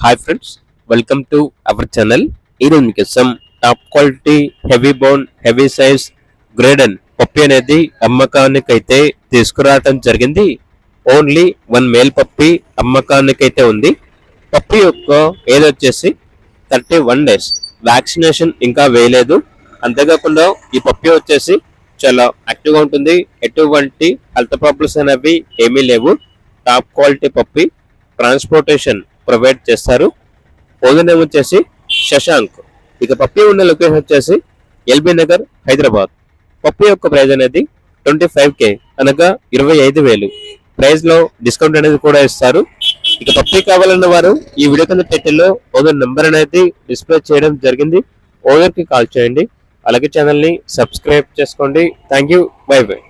Hi friends, welcome to our channel. ఈరోజు మీకోసం top quality heavy bone heavy size Great Dane puppy అనేది అమ్మకానికైతే తీసుకురావడం జరిగింది. ఓన్లీ వన్ మేల్ పప్పి అమ్మకానికైతే ఉంది. పప్పి యొక్క ఏజ్ వచ్చేసి 31 డేస్. వ్యాక్సినేషన్ ఇంకా వేయలేదు. అంతేకాకుండా ఈ పప్పి వచ్చేసి చాలా యాక్టివ్గా ఉంటుంది. ఎటువంటి హెల్త్ ప్రాబ్లమ్స్ అనేవి ఏమీ లేవు. టాప్ క్వాలిటీ పప్పి. ట్రాన్స్పోర్టేషన్ ప్రొవైడ్ చేస్తారు. ఓనర్ నేమ్ వచ్చేసి శశాంక్. ఇక పప్పి ఉన్న లొకేషన్ వచ్చేసి ఎల్బీ నగర్, హైదరాబాద్. పప్పి యొక్క ప్రైస్ అనేది 25K, అనగా 25,000. ప్రైస్ లో డిస్కౌంట్ అనేది కూడా ఇస్తారు. ఇక పప్పి కావాలన్న వారు ఈ వీడియో కింద టైటిల్లో ఓనర్ నెంబర్ అనేది డిస్ప్లే చేయడం జరిగింది. ఓనర్ కి కాల్ చేయండి. అలాగే ఛానల్ ని సబ్స్క్రైబ్ చేసుకోండి. Thank you. By by.